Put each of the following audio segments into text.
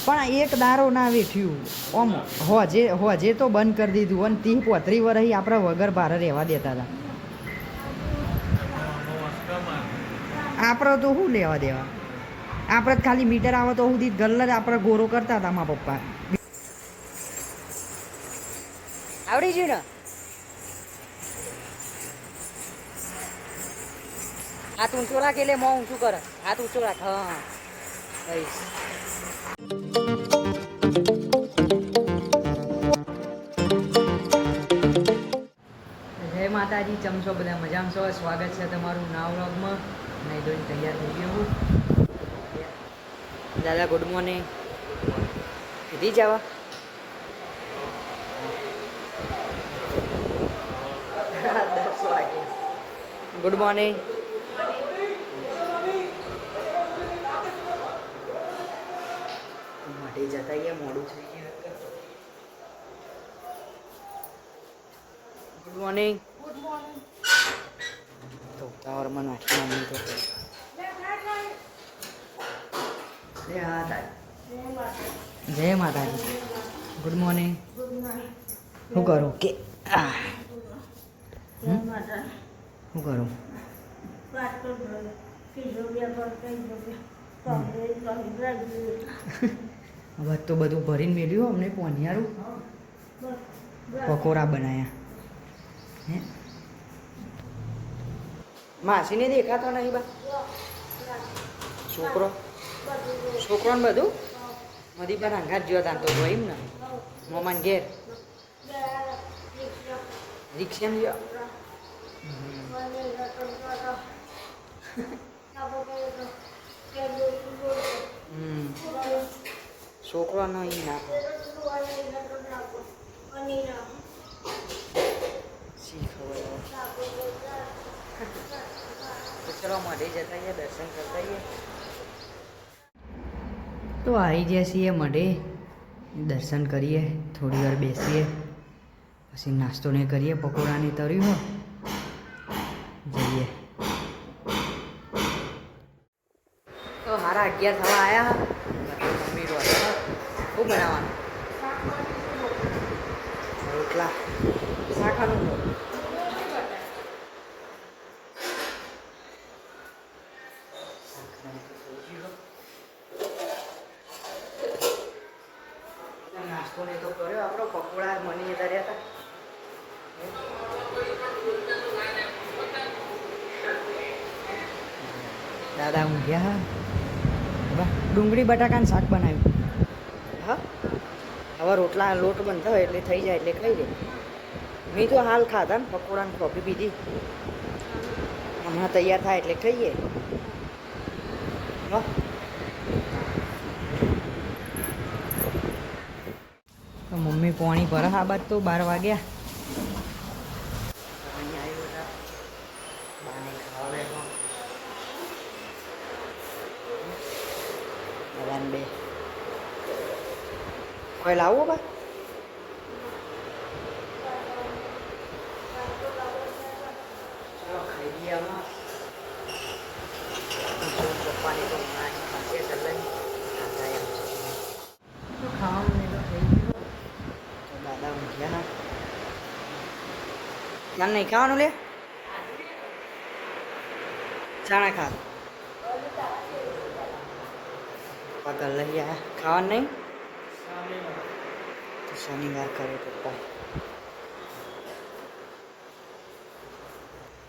પણ એક દારો ના વેઠ્યું ઓમ હોજે તો બંધ કરી દીધું અને 30-35 વર્ષ આપણે વગર ભારે રહેવા દેતા હતા. આપણે તો શું લેવા દેવા, આપણે ખાલી મીટર આવે તો સુધી ગલ્લર આપણે ગોરો કરતા હતા મારા પપ્પા. આવડી ગયું ને? હાથ ઊંચો રાખ એટલે મોં ઊંચું કરે. હાથ ઊંચો રાખ. હા બસ. જય માતાજી. ચમચો બધા મજામાં છો? સ્વાગત છે તમારું નવા વ્લોગમાં. નહીં ધોઈને તૈયાર થઈ ગયો. દાદા ગુડ મોર્નિંગ. કીધી જવા ગુડ મોર્નિંગ. માટે જતા અહીંયા મોડું થઈ ગયું. Good morning. તો ઉતાવળમાં નાખી મમ્મી તો જય માતાજી. Good morning. શું કરું કે શું કરું? હવે તો બધું ભરીને મેળ્યું. અમને પોનિયારું પકોડા બનાવ્યા. હે માસીને દેખાતો નહીં બા? છોકરો ને બધું મધી પર અંગાત જ્યો તાન તો એમ ને મોમાન ઘેર રિક્ષામાં ગયો. છોકરો નો ઈ નાખો શી ખબર. તો ચલો મઢે જતા આવીએ, દર્શન કરતા આવીએ. તો આવી ગયા છીએ મઢે, દર્શન કરીએ, થોડી વાર બેસીએ, પછી નાસ્તો ને કરીએ. પકોડાની તર્યું હો જઈએ. તો મારા 11 થવા આવ્યા. મમ્મી રોતા શું બનાવવાનું? રોટલા શાખાનું નાસ્તો ને તો કર્યો આપણો. પકોડા મની તર્યા હતા. દાદા ઊંઘ્યા. ડુંગળી બટાકાનું શાક બનાવ્યું. હા હવે રોટલા લોટ બંધ થયો એટલે થઈ જાય એટલે ખાઈ લે. મેં તો હાલ ખાધા ને પકોડાની કોફી પીધી. હમણાં તૈયાર થાય એટલે ખાઈએ. હા તો મમ્મી પોણી પર આ બાદ તો 12 વાગ્યા. બે કોઈ લાવો બા? ચલો ખાઈ દઈએ. આમાં પપ્પાની તો ખાવાનું નહીં તો થઈ ગયું. તો દાદા ઊંઘ્યા. ચાલ નહીં ખાવાનું લે. ચાણા ખા પાગલ લઈ આવ્યા. ખાવાનું નહીં તો શનિવાર કરે પપ્પા.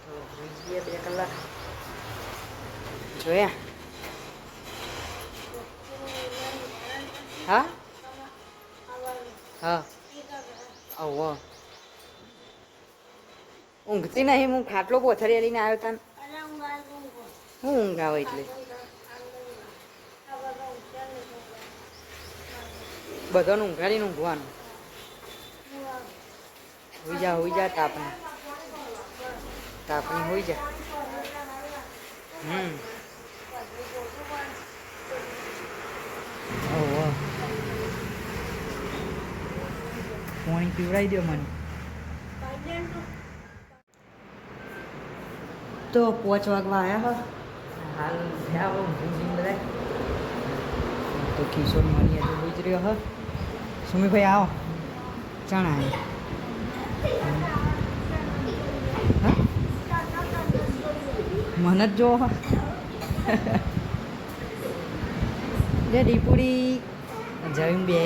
તો હોઈ જઈએ 2 કલાક. જોયા? હા હા આવો ઊંઘતી નહીં. હું ખાટલો પોથરી લઈને આવ્યો તાન. હું ઊંઘ આવે એટલે બધાને ઊંઘાડીને ઊંઘવાનું. હોઈ જા તાપણી હોઈ જા. પાણી પીવડાવી દો મને. તો 5 વાગવા આવ્યા. હાલ ઉઠ્યા બધા તો કિશોર મની હજુ હોઈ જ રહ્યો હ સુમીભાઈ આવો ચણા હા મને જ જો લે ડીપુડી જયું બે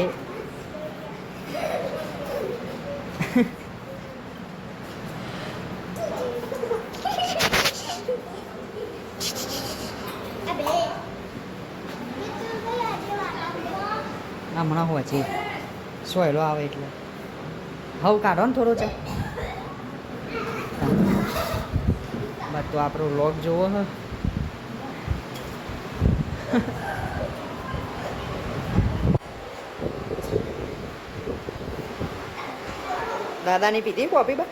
હમણાં હોય છે સોયલો આવે એટલે હવ કાઢો ને થોડો છે બસ તો આપણો વ્લોગ જોવો હ દાદાની પીધી કોપી બા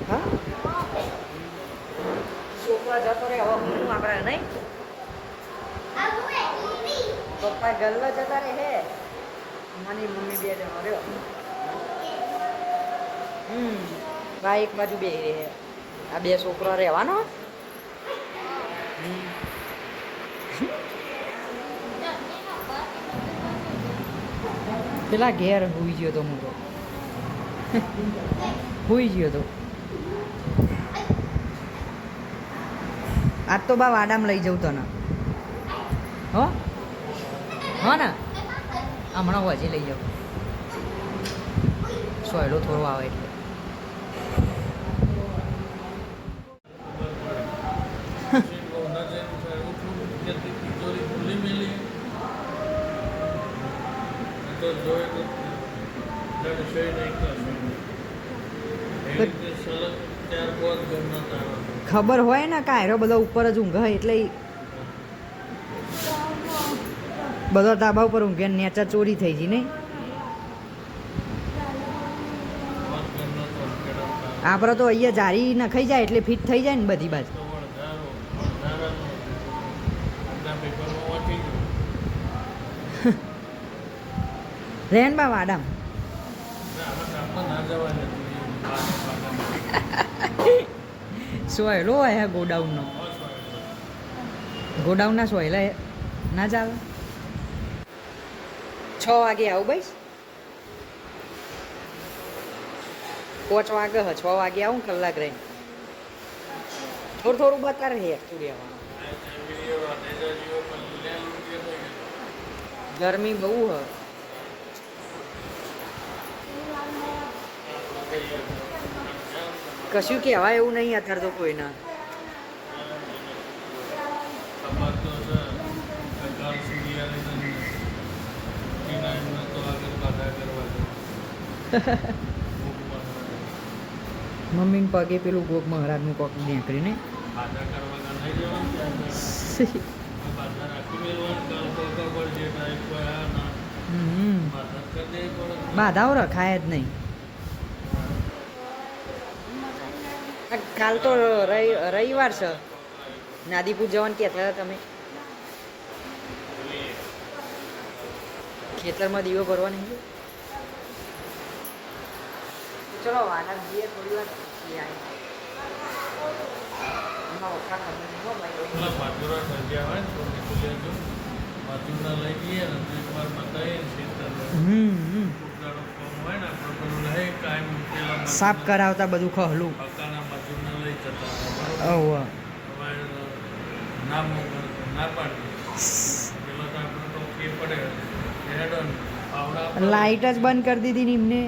હા છોકરા જતો રે હવે હું આપણે નહીં પપ્પા ગલ્લો જતા રે હે મારી મમ્મી બે જણો રહ્યો બા એક બાજુ બે રે આ બે છોકરા રહેવાનો પેલા ઘેર હુઈ ગયો તો હું તો હુઈ ગયો તો આજ તો બા વાડામાં લઈ જવું તને હો હા ને હમણાં હજી લઈ જાઉં સોયલો થોડો આવે એટલે ખબર હોય ને કાયરો બધો ઉપર જ ઊંઘ એટલે બધો ધાબા ઉપર ઊંઘે નેચા ચોરી થઈ ગઈ નહીં આપણે તો અહીંયા જારી નખાઈ જાય એટલે ફિટ થઈ જાય ને બધી બાજુ રેન બા વાડામ સોયલો હોય ગોડાઉનનો ગોડાઉનના સોયલા ના ચાલે 6 વાગે આવું ભાઈ 5 વાગે 6 વાગે આવું કલાક રહી થોડું થોડું બતારે હે ગરમી બહુ હ કશું કહેવાય એવું નહીં અત્યારે તો કોઈના મમ્મીને પગે પેલું ગોપ મહારાજનું કોક નીકળીને બાધાઓ રખાય જ નહીં કાલ તો રવિવાર છે નાદીપુર જવાનું કહેતા હતા તમે ખેતરમાં દીવો ભરવા નહીં ચલો વાના જઈએ થોડી વાર સાફ કરાવતા બધું ખહલું લાઈટ જ બંધ કરી દીધી ને એમને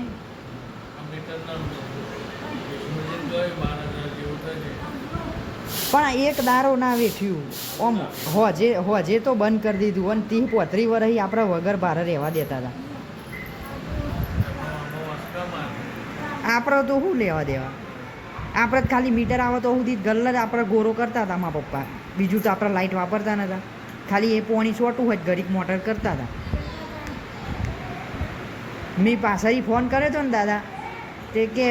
પણ એક દારો ના વેઠ્યું ઓમ હોજે તો બંધ કરી દીધું અને 30-35 વર્ષ આપણે વગર ભારે રહેવા દેતા હતા આપણે તો શું લેવા દેવા આપણે જ ખાલી મીટર આવે તો સુધી ગલ્લ જ આપણે ગોરો કરતા હતા મારા પપ્પા બીજું તો આપણે લાઇટ વાપરતા નતા ખાલી એ પોણી છોટું હોય ઘડીક મોટર કરતા હતા મેં પાછળ ફોન કર્યો હતો ને દાદા તે કે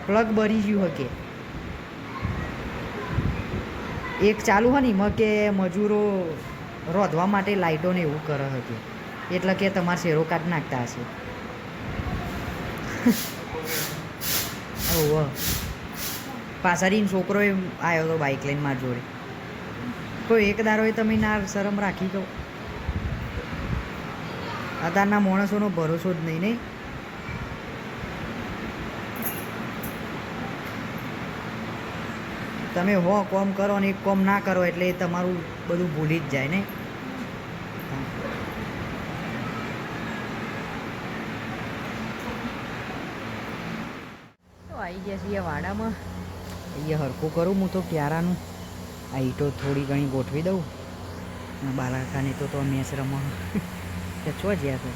પ્લગ બળી ગયું હકે એક ચાલુ હોય ને એમાં કે મજૂરો રોધવા માટે લાઇટોને એવું કરે હતું એટલે કે તમારે શેરો કાઢી નાખતા હશે ઓહ પાછળીને છોકરો આવ્યો હતો બાઇક લઈને મારી જોડે કોઈ એક દારો એ તમે ના શરમ રાખી દો અત્યારના માણસોનો ભરોસો જ નહીં. તમે હો કોમ કરો ને એક કોમ ના કરો એટલે એ તમારું બધું ભૂલી જ જાય ને. તો આવી ગયા છીએ વાડામાં. અહીંયા હરખું કરું હું તો ક્યારાનું. આ ઈંટો થોડી ઘણી ગોઠવી દઉં. બાલાકાની તો મેચ રમવા કે ચો જ્યાં તો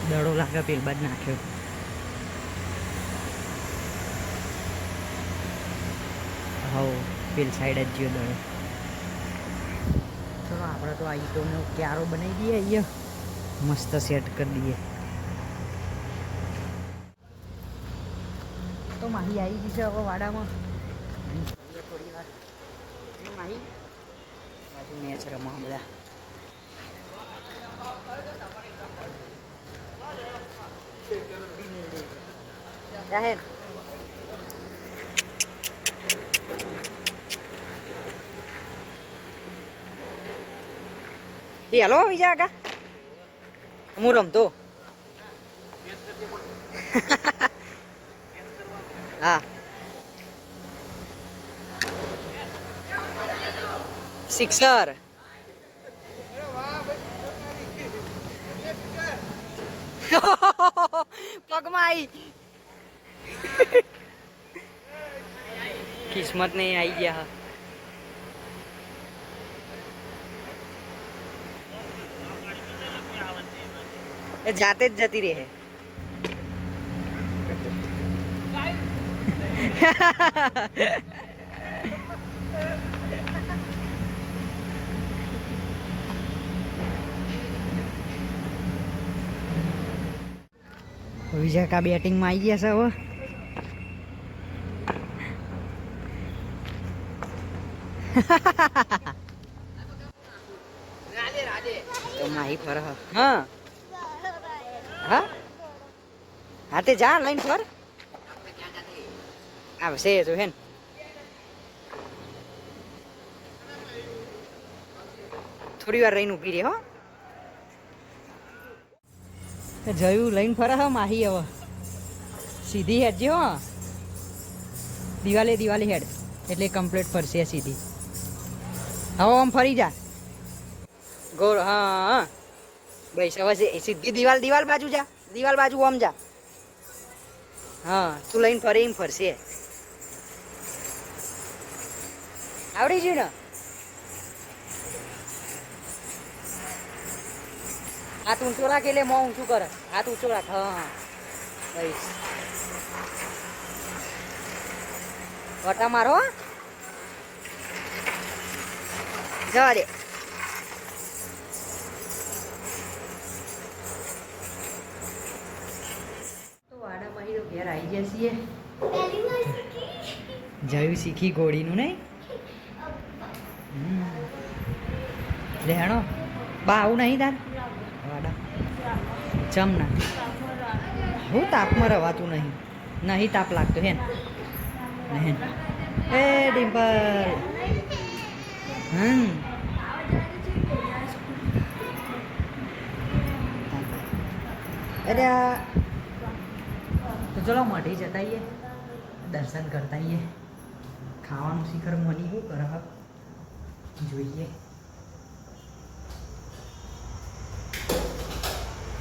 દડો લાગે પેલ બાદ નાખ્યો. હવ પેલ સાઈડ જ ગયો દડો. ચલો આપણે તો આ ઈંટોનો ક્યારો બનાવી દઈએ. અહીંયા મસ્ત સેટ કરી દઈએ. તો માહી આવી ગઈ છે હવે વાડામાં. થોડી વાર માહી બાજુ મેચ રમવા બધા. જાહેર એ હલો બીજા કા હું રમતો. હા સિક્સર. પગમાં આવી કિસ્મત નહીં આવી ગયા. એ જાતે જ જતી રહે. વિજાકા બેટિંગમાં આવી ગયા છે હવે. તો માહી ફર. હા હા હા તે જા લઈને ફર આવશે તો હે. થોડી વાર રહીને ઊભી રહે. હો જયું લઈને ફરે. હા માહી હવે સીધી હેડ જે. હો દિવાલે હેડ એટલે કમ્પ્લીટ ફરશે સીધી. હવે આમ ફરી જા ગોળ. હા બસ હવે સીધી દિવાલ બાજુ જા. દિવાલ બાજુ આમ જા. હા તું લઈને ફરે એમ ફરશે. આવડી ગયું ને. હાથ ઊંચો રાખ એટલે મોં ઊંચું કરે. હાથ ઊંચો રાખ. હા બસ વટા મારો. જવા દે. તો વાડામાં તો ઘેર આવી ગયા છીએ. જયું શીખી ઘોડીનું નહીં. રહેણો બા આવું નહીં તાર વાડા ચમ ના. હું તાપમાં રવાતું નહીં તાપ લાગતો હે ને. એ ડિમ્પલ. અરે તો ચલો મઢી જતા આવીએ. દર્શન કરતા આવીએ. ખાવાનું શિખર મની શું કરે જોઈએ.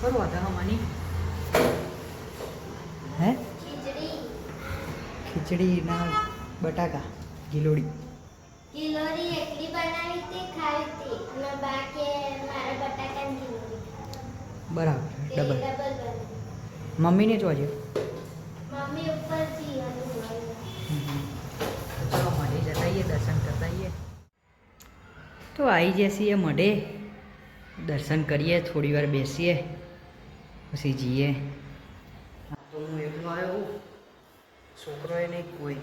કરું હતા મની હે ખીચડી ના બટાકા ગિલોડી એકલી બનાવી તે ખાવી તે અને બાકી મારા બટાકા ગિલોડી. બરાબર ડબલ. મમ્મીને જોજે. મમ્મી ઉપરથી ચલો મઢે જતા આવીએ. દર્શન કરતા આવીએ. તો આવી જઈએ મઢે. દર્શન કરીએ. થોડી વાર બેસીએ પછી જઈએ. તો હું એકલો આવ્યો. છોકરોએ નહીં કોઈ.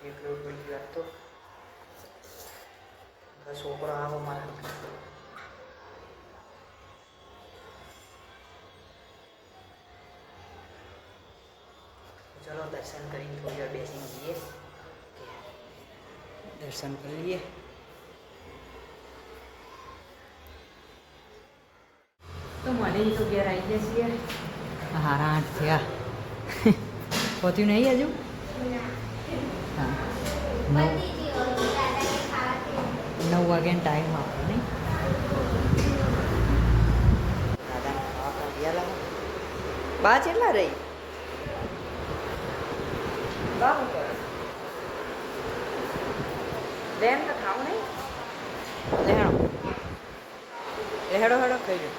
એકલો કોઈ લાગતો. છોકરો આવો મારા. ચલો દર્શન કરીને થોડી વાર બેસીને જઈએ. દર્શન કરી લઈએ. તો મને તો ઘેર આવી ગયા છીએ હારા 8 થયા પહોંચ્યું નહીં હજુ હા 9 વાગ્યાનો ટાઈમ આપો નહીં દાદાને ખાવા કાઢ્યા લાવો બા કેટલા રહી બા શું કરે બેન તો ખાવું નહીં હેડો હેડો ખાઈ લો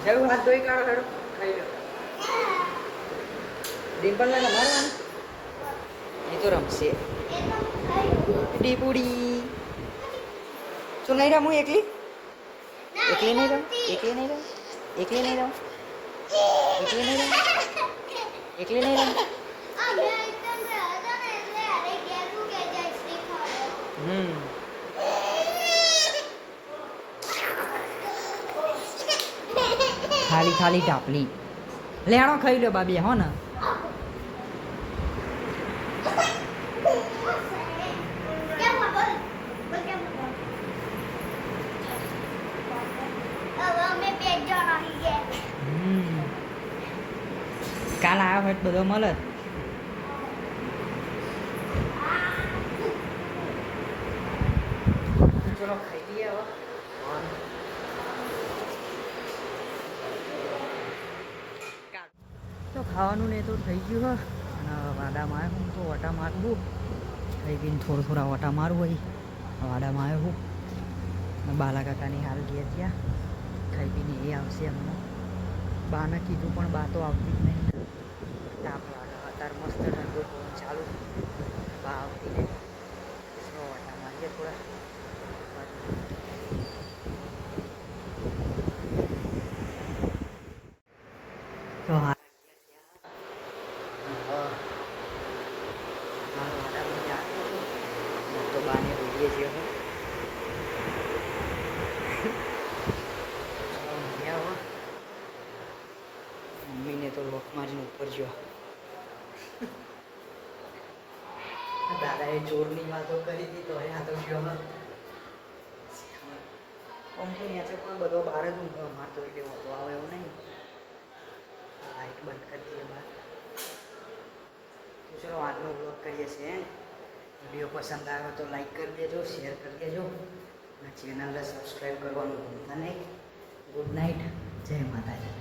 જવું હાથ ધોઈ કાઢો હેડો ખાઈ લો ડિમ્પલને રમાડવાનું એ તો રમશે ડીપુડી તું નહીં રમું એકલી એકલી નહીં રમ એકલી નહીં રમ એકલી નહીં રમ એકલી નહીં રમ એકલી નહીં રમ ખાલી ખાલી ટાપલી લેણો ખાઈ લો બાબી હો ને કાલ આવ્યો હોય બધો મળે ચલો ખાઈ લઈએ હવે તો ખાવાનું ને તો થઈ ગયું હો અને વાડામાં આવ્યો હું તો વટા મારવું ખાઈ પીને થોડા વટા મારવું હોય વાડામાં આવ્યો હું અને બાલા કાકાની હાલ ગયા ત્યાં ખાઈ પીને એ આવશે અમને બાને કીધું પણ બા તો આવતી જ નહીં તાપ લાગે અત્યારે મસ્ત ઠંડો પવન ચાલુ બા આવતી નહીં વટા મારીએ થોડા તો હા તો બાને રોઈએ છીએ હવે મમ્મીને તો લોકમાં જ ઉપર જો દાદાએ ચોરની વાતો કરી હતી તો આ તો ગયો કંપની છે પણ બધો બહાર જ ઊંઘવા મારતો એટલે વાંધો આવે એવું નહીં લાઈટ બંધ કરી દઈએ બહાર તો ચલો આજનો વ્લોગ કરીએ છીએ વિડીયો પસંદ આવ્યો તો લાઈક કરી દેજો શેર કરી દેજો અને ચેનલને સબસ્ક્રાઈબ કરવાનું ભૂલતા નહીં ગુડ નાઇટ જય માતાજી